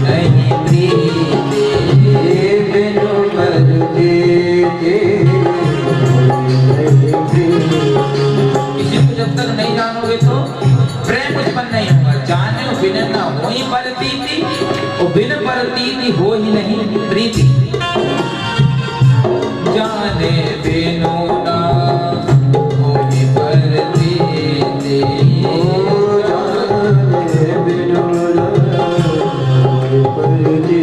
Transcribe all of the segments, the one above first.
नहीं प्रीति बिनु परतीति किसी को जब तक नहीं जानोगे तो प्रेम उत्पन्न नहीं होगा। जाने बिना ना हो ही परतीति और बिन परतीति हो ही नहीं प्रीति। जाने बिनु ना हो ही परतीति जाने बिनु ना हो परतीति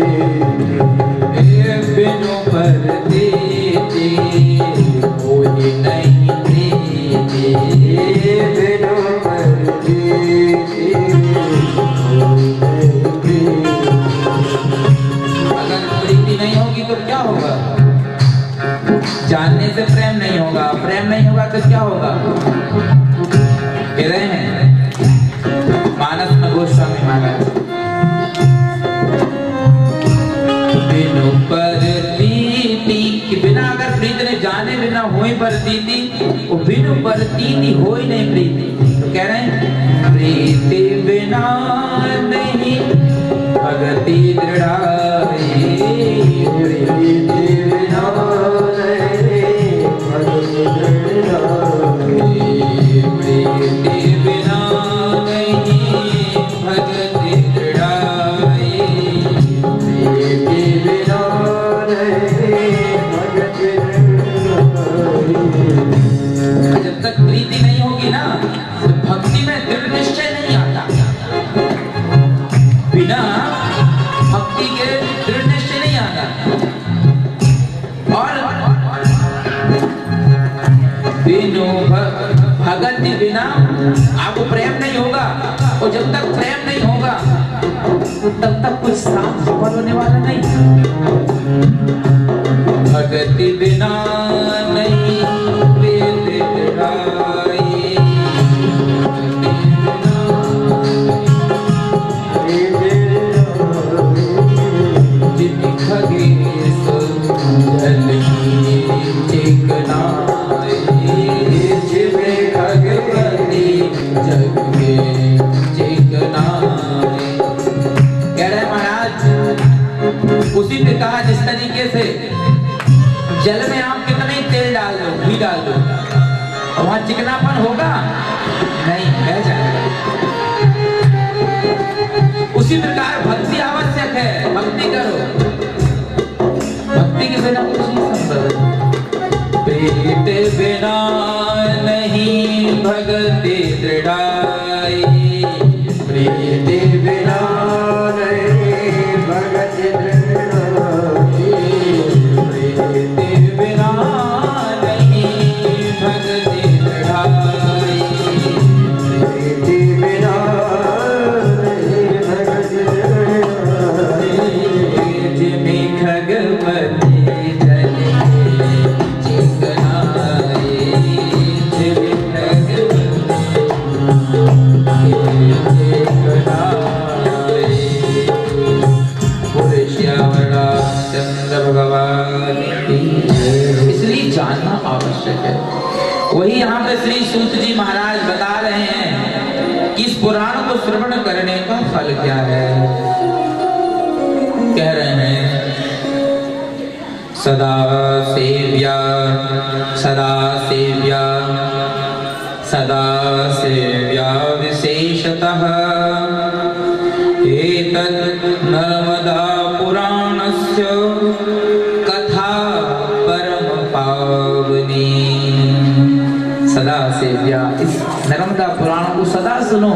बिनु परतीति हो ही नहीं प्रीति बिनु परतीति अगर प्रीति नहीं होगी तो क्या होगा? जानने से प्रेम नहीं होगा, प्रेम नहीं होगा तो क्या होगा? कह रहे हैं मानस में गोस्वामी महाराज बिनु परतीति कि बिना अगर प्रीति ने जाने बिना होई परतीति और बिनु परतीति हो ही नहीं प्रीति। तो कह रहे हैं प्रीति बिना नहीं भगति दृढ़ाई प्रीति बिना प्रीति बिना नहीं भगति दृढ़ाई प्रीति बिना नहीं भगति दृढ़ाई। जब तक प्रीति नहीं होगी ना तो भक्ति में दृढ़ निश्चय नहीं आता। बिना भक्ति के दृढ़ निश्चय नहीं आता। और बिनु भगति बिना आपको प्रेम नहीं होगा और जब तक प्रेम नहीं होगा तो तब तक कुछ साफ सफल होने वाला नहीं। भगति बिना नहीं प्रीति दृढ़ाई जिन खगेश जल की चिकनाई जिवे खगपति जग में चिकनाई। कह रहे महाराज उसी प्रकार जिस तरीके से जल में आप कितना ही तेल डाल दो, घी डाल दो, और वहां चिकनापन होगा नहीं, बह जाएगा। उसी प्रकार भक्ति आवश्यक है। भक्ति करो, भक्ति के बिना कुछ नहीं संभव। प्रीति बिना नहीं भगति दृढ़ाई प्रीति बिना नहीं भगति दृढ़ाई प्रीति बिना नहीं भगति दृढ़ाई प्रीति बिना नहीं भगति दृढ़ाई जिमी खगपति जल चिकनाई जिमी चंद्र भगवान की। इसलिए जानना आवश्यक है। वही यहाँ पे श्री सूत जी महाराज बता रहे हैं कि इस पुराण को श्रवण करने का फल क्या है। कह रहे हैं सदा सेव्या सदा सेव्या सदा सेव्या विशेषतः एतत् नर्मदा पुराणस्य कथा परम पावनी। सदा सेव्या इस नर्मदा पुराण को सदा सुनो,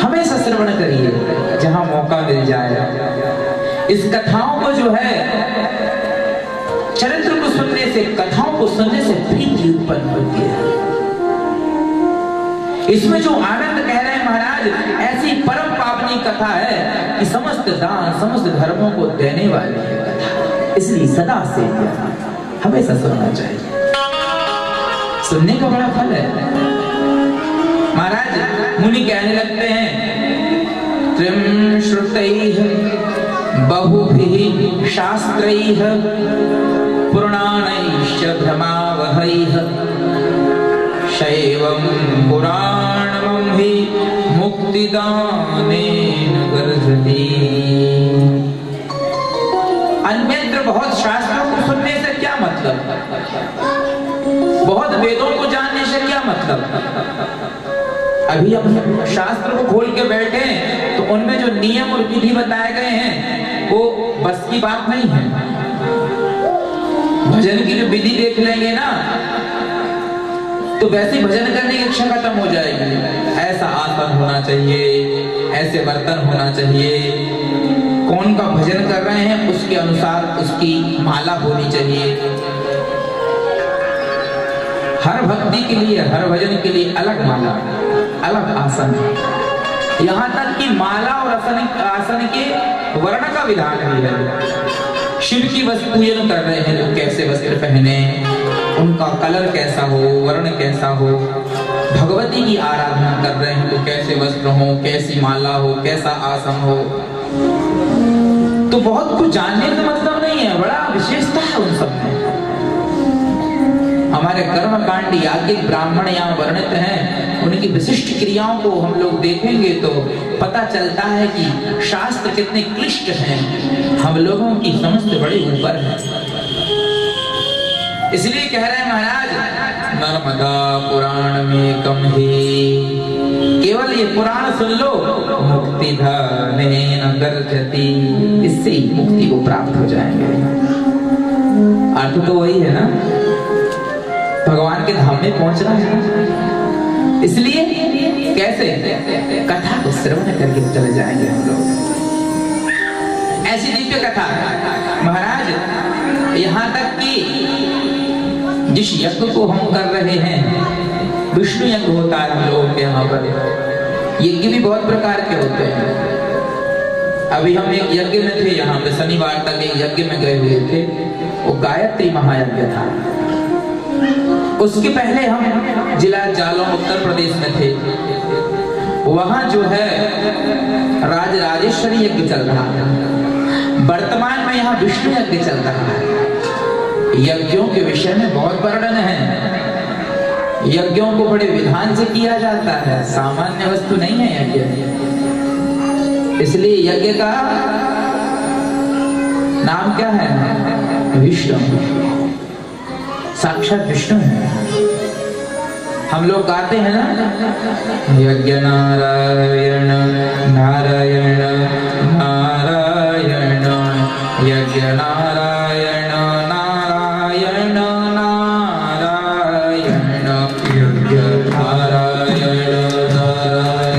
हमेशा श्रवण करिए जहां मौका मिल जाए। इस कथाओं को जो है चरित्र को सुनने से, कथाओं को सुनने से प्रीति उत्पन्न होती है। इसमें जो आनंद कह रहे हैं महाराज, ऐसी परम पावनी कथा है कि समस्त दान समस्त धर्मों को देने वाली है कथा। इसलिए सदा से हमेशा सुनना चाहिए। सुनने का बड़ा फल है। महाराज मुनि कहने लगते हैं त्रिम श्रुतैः बहुभिः शास्त्रैः पुराणैश्च भ्रमावहैः शैवं पुराणं हि मुक्तिदानेन गर्जति। अन्यत्र बहुत शास्त्रों को सुनने से क्या मतलब, बहुत वेदों को जानने से क्या मतलब। अभी हम शास्त्र को खोल के बैठे तो उनमें जो नियम और विधि बताए गए हैं वो बस की बात नहीं है। भजन की जो विधि देख लेंगे ना तो वैसे भजन करने की इच्छा खत्म हो जाएगी। ऐसा आसन होना चाहिए, ऐसे बर्तन होना चाहिए, कौन का भजन कर रहे हैं उसके अनुसार उसकी माला होनी चाहिए। हर भक्ति के लिए, हर भजन के लिए अलग माला, अलग आसन, यहाँ तक कि माला और आसन के वर्ण का विधान भी है। शिव की वस्त्र पूजन कर रहे हैं तो कैसे वस्त्र पहने, उनका कलर कैसा हो, वर्ण कैसा हो। भगवती की आराधना कर रहे हैं तो कैसे वस्त्र हो, कैसी माला हो, कैसा आसन हो। तो बहुत कुछ जानने का मतलब नहीं है, बड़ा विशेषता है उन सब में। हमारे कर्म कांड याज्ञिक ब्राह्मण यहाँ वर्णित हैं, उनकी विशिष्ट क्रियाओं को हम लोग देखेंगे तो पता चलता है कि शास्त्र कितने क्लिष्ट हैं, हम लोगों की समझ से बड़े ऊपर है। इसलिए कह रहे हैं महाराज, नर्मदा पुराण में कम ही, केवल ये पुराण सुन लो, मुक्ति धनेन गर्जति, इससे ही मुक्ति को प्राप्त हो जाएंगे। अर्थ तो वही है ना, भगवान के धाम में पहुंचना है। इसलिए कैसे कथा को श्रवण करके चले जाएंगे हम लोग। ऐसी दिव्य कथा महाराज, यहाँ तक कि जिस यज्ञ को हम कर रहे हैं, विष्णु यज्ञ होता है हम लोगों के यहाँ पर। यज्ञ भी बहुत प्रकार के होते हैं। अभी हम एक यज्ञ में थे, यहाँ पे शनिवार तक एक यज्ञ में गए हुए थे, वो गायत्री महायज्ञ था। उसके पहले हम जिला जालौन उत्तर प्रदेश में थे, वहां जो है राजराजेश्वरी यज्ञ चल रहा है। वर्तमान में यहाँ विष्णु यज्ञ चल रहा है। यज्ञों के विषय में बहुत वर्णन है, यज्ञों को बड़े विधान से किया जाता है, सामान्य वस्तु नहीं है यज्ञ। इसलिए यज्ञ का नाम क्या है? विष्णु, साक्षात विष्णु है। हम लोग गाते हैं ना, यज्ञ नारायण नारायण नारायण, यज्ञ नारायण नारायण नारायण, यज्ञ नारायण नारायण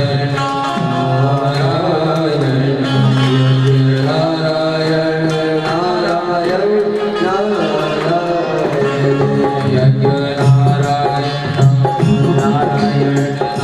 नारायण, यज्ञ नारायण नारायण नारायण,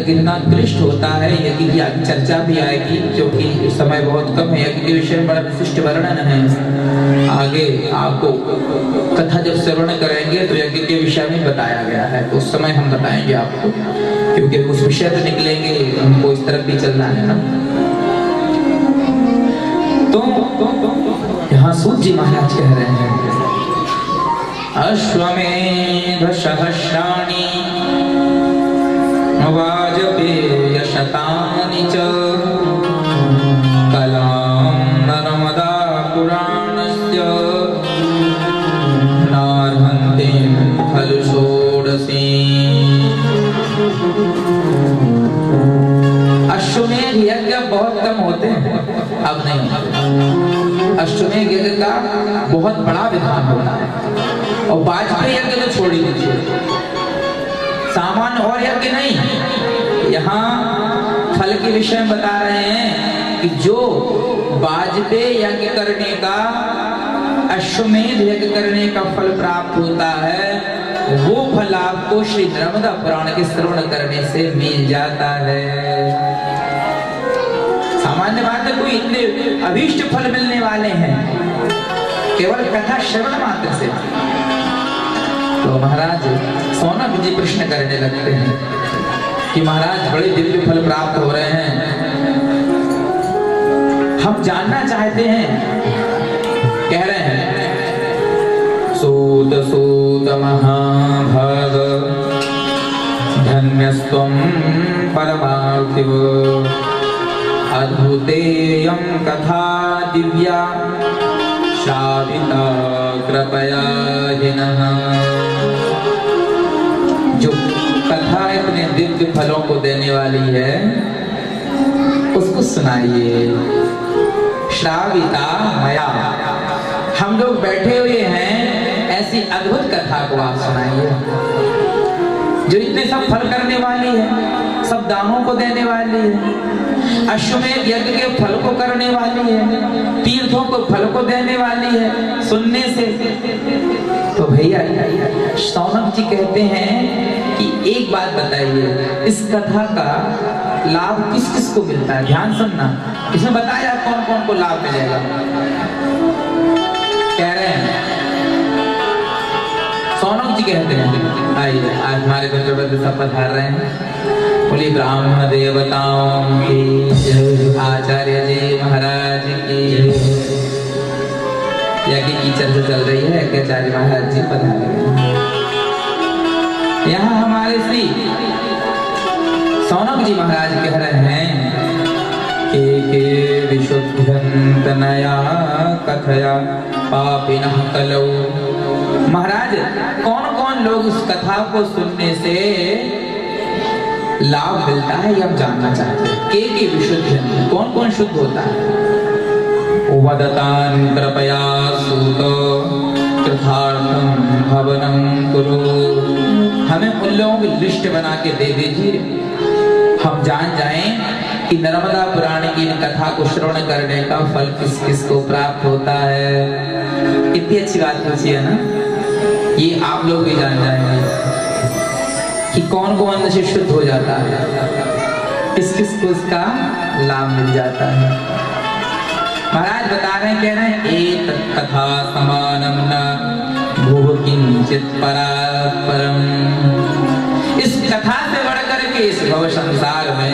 कितना क्लिष्ट होता है यज्ञ की आगे चर्चा भी आएगी, क्योंकि समय बहुत कम है। यज्ञ के विषय में बड़ा विशिष्ट वर्णन है। आगे आपको कथा जब श्रवण करेंगे तो यज्ञ के विषय में बताया गया है, तो उस समय हम बताएंगे आपको, क्योंकि उस विषय पे निकलेंगे, हमको इस तरफ भी चलना है ना। तो यहाँ सूत जी महाराज कह रहे हैं, अश्वमेध सहस्राणि वाजपेय शतानि च कलां नर्मदा पुराणस्य नार्हन्ति खलु षोडशी। अश्वमेध यज्ञ बहुत कम होते हैं, अब नहीं होते। अश्वमेध यज्ञ का बहुत बड़ा विधान होता है, और वाजपेय यज्ञ तो छोड़ ही दीजिए, सामान्य और यज्ञ नहीं। यहाँ फल के विषय में बता रहे हैं कि जो वाजपेय यज्ञ करने का, अश्वमेध यज्ञ करने का फल प्राप्त होता है, वो फल आपको श्री नर्मदा पुराण के श्रवण करने से मिल जाता है। सामान्य बात है, कोई इतने अभीष्ट फल मिलने वाले हैं केवल कथा श्रवण मात्र से। तो महाराज सौनक जी प्रश्न करने लगते हैं कि महाराज बड़े दिव्य फल प्राप्त हो रहे हैं, हम जानना चाहते हैं। कह रहे हैं, सूत सूत महाभाग धन्यस्त्वं परमार्थिव अद्भुतेयं कथा दिव्या श्राविता कृपया जिनः। जो कथा इतने दिव्य फलों को देने वाली है उसको सुनाइए। श्राविता मया, हम लोग बैठे हुए हैं, ऐसी अद्भुत कथा को आप सुनाइए जो इतने सब फल करने वाली है, सब दानों को देने वाली है, अश्वमेध यज्ञ के फल को करने वाली है, तीर्थों को फल को देने वाली है सुनने से। तो भैया सौनक जी कहते हैं कि एक बात बताइए, इस कथा का लाभ किस किस को मिलता है? ध्यान सुनना, इसमें बताया कौन कौन को लाभ मिलेगा। कह रहे हैं सौनक जी कहते हैं, आइए आज हमारे गुजर सब पधार रहे हैं। बोली ब्राह्मण देवताओं की, आचार्य जी महाराज की। यज्ञ की चर्चा चल रही है, आचार्य महाराज जी पधारे हैं। यहाँ हमारे श्री सौनक जी महाराज कह रहे हैं के विशुद्धन्तनया कथया पापिनः कलौ। महाराज कौन कौन लोग उस कथा को सुनने से लाभ मिलता है, ये हम जानना चाहते हैं। के विशुद्ध, कौन कौन शुद्ध होता है? वदतान् कृपया सूत कृतार्थं भवनं कुरु। हमें उन लोगों की लिस्ट बना के दे दीजिए, हम जान जाएं कि नर्मदा पुराण की इन कथा को श्रवण करने का फल किस किस को प्राप्त होता है। कितनी अच्छी बात पूछी है ना, ये आप लोग भी जान जाएंगे कि कौन कौन से शुद्ध हो जाता है, किस किस को इसका लाभ मिल जाता है। महाराज बता रहे हैं, कह रहे हैं एक कथा समानम न भूः किंचित परात्परम। इस कथा से बढ़कर के इस भव संसार में,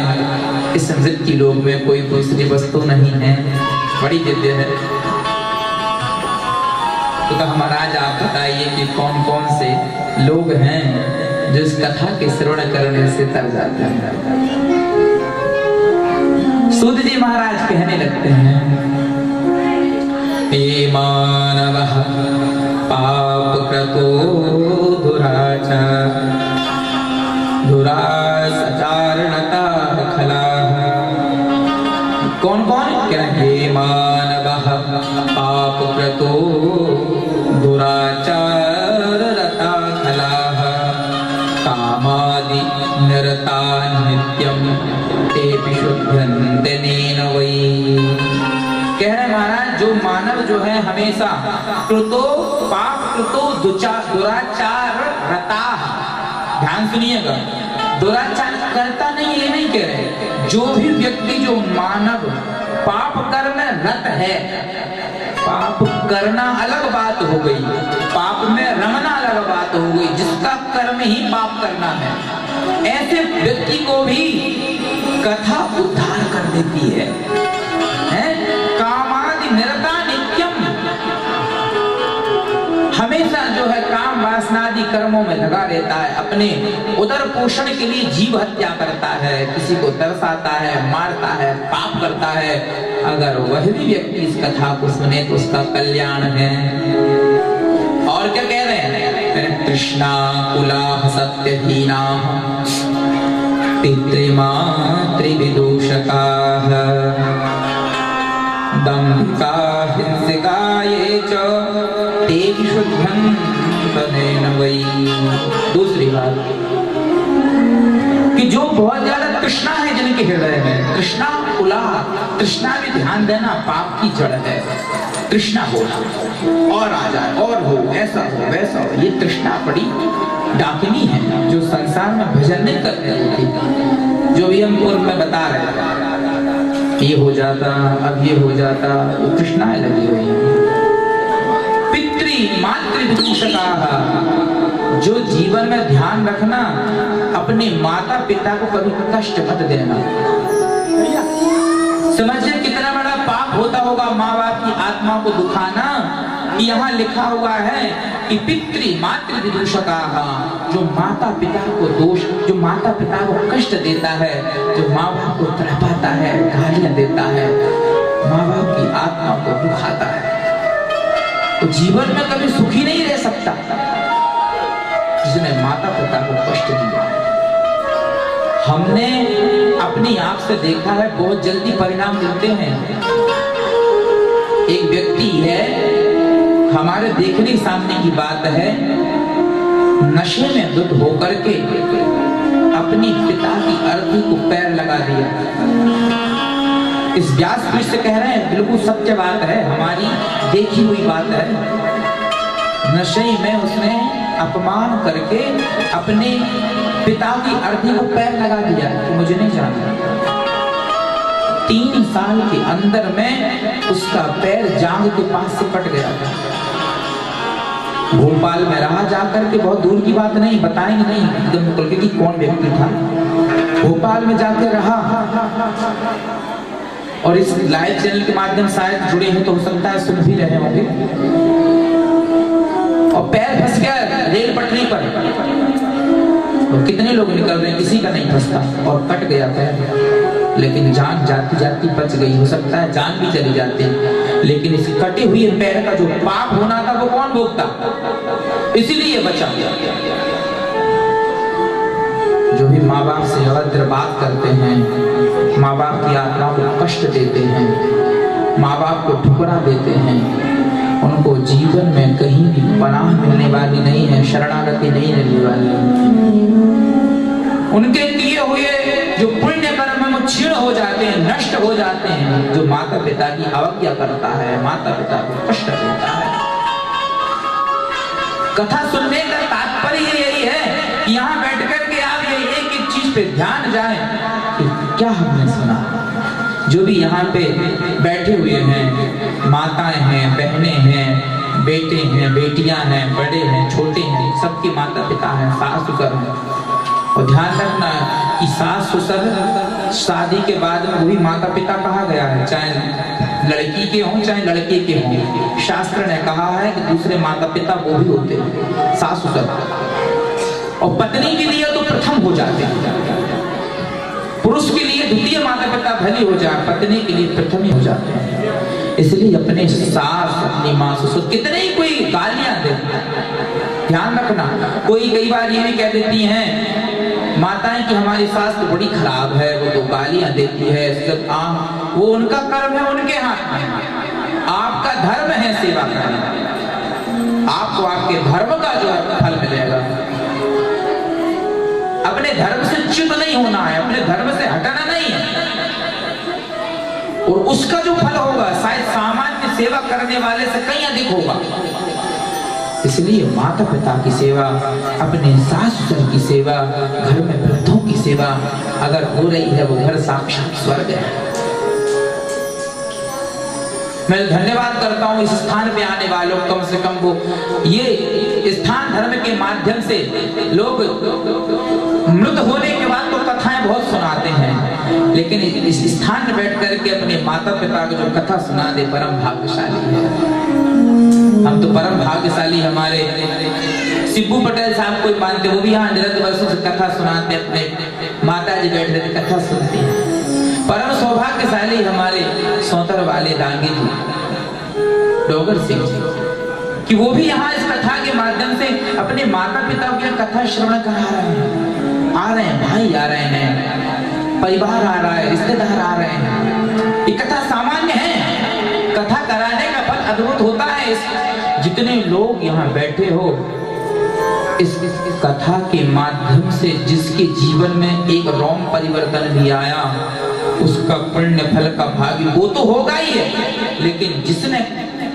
इस मृत्यु लोक में कोई दूसरी वस्तु नहीं है, बड़ी दिव्य है। तो महाराज आप बताइए कि कौन कौन से लोग हैं जो इस कथा के श्रवण करने से तर जाते हैं। सूत जी महाराज कहने लगते हैं, हे मानवः पापकृतो दुराचार दुराचारणता खलाः। कौन कौन? क्या हे मानवः पापकृतो दुराचाररता खलाः कामादि निरता नित्यं तेऽपि शुध्यन्ते नेन वै। कह रहे महाराज, जो मानव जो है हमेशा कृतो पाप कृतो दुराचार रता, ध्यान सुनिएगा, दुराचार करता नहीं, ये नहीं कह रहे। जो भी व्यक्ति, जो मानव पाप कर्म में रत है, पाप करना अलग बात हो गई, पाप में रमना अलग बात हो गई, जिसका कर्म ही पाप करना है, ऐसे व्यक्ति को भी कथा उद्धार कर देती है। कामादि निरता नित्यम, हमेशा जो है काम वासनादि कर्मों में लगा रहता है, अपने उदर पोषण के लिए जीव हत्या करता है, किसी को तरसाता है, मारता है, पाप करता है। अगर वह भी व्यक्ति इस कथा को सुने तो उसका कल्याण है। और क्या कह रहे हैं? कृष्णा कुला सत्यहीना पितृमातृविदूषका दंभिका हिंसिका ये च तेषु शुद्धं वै। दूसरी बात कि जो बहुत ज्यादा तृष्णा है जिनके हृदय में, तृष्णा कुला, तृष्णा भी ध्यान देना पाप की जड़ है। तृष्णा हो और आ जाए और हो, ऐसा हो वैसा हो, ये तृष्णा बड़ी डाकिनी है जो संसार में भजन नहीं करने देती। जो भी हम पूर्व में बता रहे हैं, ये हो जाता, अब ये हो जाता, वो तृष्णाएं लगी हुई है। पितृ मातृ विदूषका, जो जीवन में ध्यान रखना, अपने माता पिता को कभी कष्ट मत देना। समझिए कितना बड़ा पाप होता होगा माँ बाप की आत्मा को दुखाना। यहाँ लिखा हुआ है कि पितृ मातृ विदूषका, जो माता पिता को दोष, जो माता पिता को कष्ट देता है, जो माँ बाप को तड़पाता है, गालियां देता है, माँ बाप की आत्मा को दुखाता है, तो जीवन में कभी सुखी नहीं रह सकता जिसने माता पिता को कष्ट दिया। हमने अपनी आंख से देखा है, बहुत जल्दी परिणाम मिलते हैं। एक व्यक्ति है, हमारे देखने सामने की बात है, नशे में धुत होकर के अपनी पिता की अर्थी को पैर लगा दिया। इस व्यास पीठ से कह रहे हैं, बिल्कुल सत्य बात है, हमारी देखी हुई बात है। नशे में उसने अपमान करके अपने पिता की अर्थी को पैर लगा दिया कि मुझे नहीं जानना। 3 साल के अंदर में उसका पैर जांघ के पास से कट गया था। भोपाल में रहा जाकर के, बहुत दूर की बात नहीं, बताएंगे नहीं एकदम खुल के कि कौन व्यक्ति था। भोपाल में जाकर रहा, और इस लाइव चैनल के माध्यम से शायद जुड़े हैं तो हो सकता है सुन भी रहे होंगे। और पैर फंस गया रेल पटरी पर, तो कितने लोग निकल रहे हैं, किसी का नहीं फंसता, और कट गया पैर। लेकिन जान जाती जाती बच गई। हो सकता है जान भी चली जाती, लेकिन इस कटे हुए पैर का जो पाप होना था वो कौन भोगता, इसलिए बचा। जो भी माँ बाप से अभद्र बात करते हैं, माँ बाप की आत्मा को कष्ट देते हैं, माँ बाप को ठुकरा देते हैं, उनको जीवन में कहीं भी पनाह मिलने वाली नहीं है, शरणागति नहीं मिलने वाली। उनके किए हुए जो पुण्य कर्म में क्षीण हो जाते हैं, नष्ट हो जाते हैं। जो माता पिता की अवज्ञा करता है, माता पिता को कष्ट देता है। कथा सुनने का तात्पर्य यही है कि यहाँ बैठ कर के आप ये एक एक चीज पे ध्यान जाएं कि क्या हमने सुना। जो भी यहाँ पे बैठे हुए हैं, माताएं हैं, बहनें हैं, बेटे हैं, बेटियां हैं, बड़े हैं, छोटे हैं, सबके माता पिता हैं, सास ससुर हैं। और ध्यान रखना कि सास ससुर शादी के बाद में वही माता पिता कहा गया है, चाहे लड़की के हों चाहे लड़के के हों। शास्त्र ने कहा है कि दूसरे माता पिता वो भी होते हैं, सास ससुर। और पत्नी के लिए तो प्रथम हो जाते हैं, पुरुष के लिए द्वितीय माता पिता भले हो जाए, पत्नी के लिए प्रथम ही हो जाते हैं। इसलिए अपने सास, अपनी माँ, ससुर कितने ही कोई गालियां दे, ध्यान रखना। कोई कई बार ये भी कह देती हैं माताएं कि हमारी सास तो बड़ी खराब है, वो तो गालियां देती है, सब वो उनका कर्म है, उनके हाथ में। आपका धर्म है सेवा करना, आपको आपके धर्म का जो फल मिलेगा। अपने धर्म से च्युत नहीं होना है, अपने धर्म से हटाना नहीं है, और उसका जो फल होगा शायद सामान्य सेवा करने वाले से कहीं अधिक होगा। इसलिए माता पिता की सेवा, अपने सास ससुर की सेवा, घर में वृद्धों की सेवा अगर हो रही है, वो घर साक्षात स्वर्ग है। मैं धन्यवाद करता हूं इस स्थान पे आने वालों, कम से कम वो ये स्थान धर्म के माध्यम से लोग मृत होने के बाद तो कथाएं बहुत सुनाते हैं, लेकिन इस स्थान में बैठ करके अपने माता पिता को जो कथा सुना दे, परम भाग्यशाली है। हम तो परम भाग्यशाली, हमारे शिबू पटेल साहब को मानते, वो भी यहाँ निरंतर वर्षों से कथा सुनाते, अपने माता जी बैठ रहे कथा सुनती है। परम सौभाग्यशाली हमारे सौतर वाले दांगी जी, डोगर सिंह जी, कि वो भी यहाँ इस कथा के माध्यम से अपने माता पिता की कथा श्रवण करा रहे हैं। आ रहे हैं भाई, आ रहे हैं परिवार, आ रहा है रिश्तेदार, आ रहे हैं। ये कथा सामान्य है, कथा कराने का फल अद्भुत होता है। जितने लोग यहाँ बैठे हो, इस कथा के माध्यम से जिसके जीवन में एक रोम परिवर्तन भी आया, उसका पुण्य फल का भागी वो तो होगा ही है, लेकिन जिसने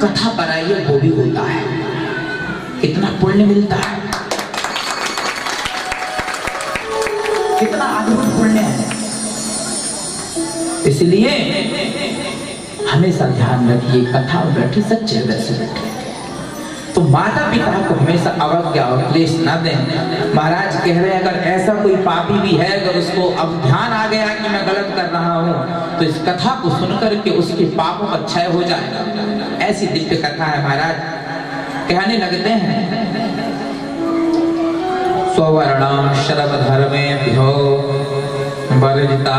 कथा कराई है वो भी होता है। कितना पुण्य मिलता है, कितना अद्भुत पुण्य है। इसलिए हमेशा ध्यान रखिए, कथा में बैठे सच्चे हृदय से बैठे, तो माता पिता को हमेशा अवज्ञा और क्लेश न दें। महाराज कह रहे हैं, अगर ऐसा कोई पापी भी है, अगर उसको अब ध्यान आ गया कि मैं गलत कर रहा हूँ, तो इस कथा को सुनकर के उसके पापों का क्षय हो जाएगा। ऐसी दिव्य कथा है महाराज। कहने लगते हैं, स्ववर्णाम शरव धर्मेभ्यो वर्जिता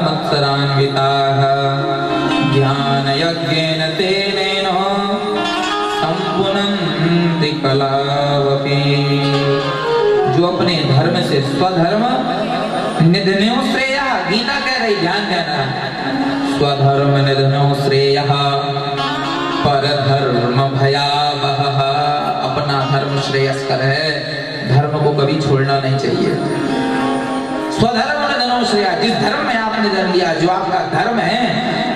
मत्सरान्विताः ज्ञान यज्ञेन तेनेन संपुनन्ति कलावपि। जो अपने धर्म से स्वधर्म निधनो श्रेयः, गीता कह रही, ध्यान देना, स्वधर्म निधनो श्रेयः परधर्म भयावहः। अपना धर्म श्रेयस्कर है, धर्म को कभी छोड़ना नहीं चाहिए। स्वधर्म निधनो श्रेयः, जिस धर्म में आपने जन्म लिया, जो आपका धर्म है,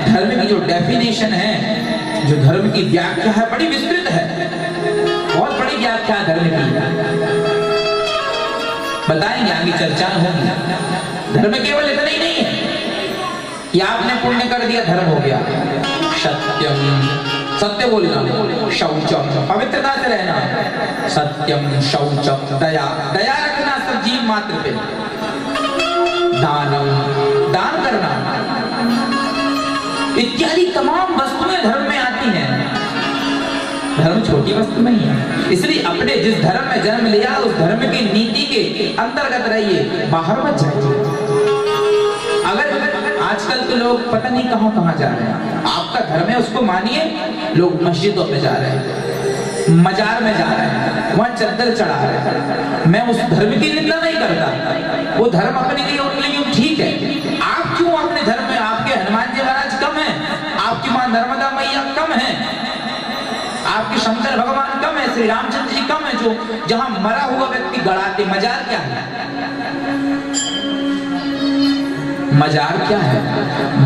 धर्म की जो डेफिनेशन है, जो धर्म की व्याख्या है, बड़ी विस्तृत है, बहुत बड़ी व्याख्या है धर्म की। बताएंगे, आगे चर्चा होगी। धर्म केवल इतना ही नहीं है कि आपने पुण्य कर दिया, धर्म हो गया। सत्यम, सत्य बोलना, शौचम, पवित्रता से रहना, सत्यम शौचम, दया, दया रखना सब जीव मात्र पे, दानम, दान करना, इत्यादि तमाम वस्तुएं धर्म में आती हैं। धर्म छोटी वस्तु नहीं है। इसलिए अपने जिस धर्म में जन्म लिया, उस धर्म की नीति के अंतर्गत रहिए, बाहर मत जाइए। अगर आजकल तो लोग पता नहीं कहां कहां जा रहे हैं, आपका धर्म है उसको मानिए। लोग मस्जिदों में जा रहे हैं, मजार में जा रहे हैं, वहां चद्दर चढ़ा रहे हैं। मैं उस धर्म की निंदा नहीं करता, वो धर्म अपने लिए उनके लिए ठीक है। आप क्यों अपने धर्म में, आपके हनुमान जी महाराज कम है, आपकी मां नर्मदा मैया कम है, आपके शंकर भगवान कम है, श्री रामचंद्र जी कम है, जो जहां मरा हुआ व्यक्ति गड़ाते। मजार क्या है? मजार क्या है?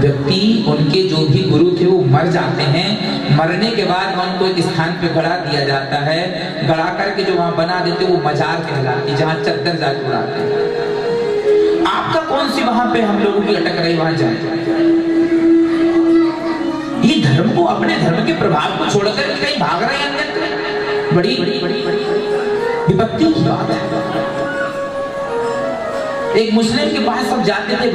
व्यक्ति, उनके जो भी गुरु थे वो मर जाते हैं, मरने के बाद उनको एक स्थान पे गड़ा दिया जाता है, गड़ा करके जो वहां बना देते वो मजार कहलाती, जहां चद्दर जाके उड़ाते हैं। आपका कौन सी वहां पे हम लोगों की अटक रही, वहां जाए। ये धर्म को, अपने धर्म के प्रभाव को छोड़कर कहीं भाग रहे हैं अन्यत्र, बड़ी विपत्ति की बात है। एक मुस्लिम के पास सब जाते थे,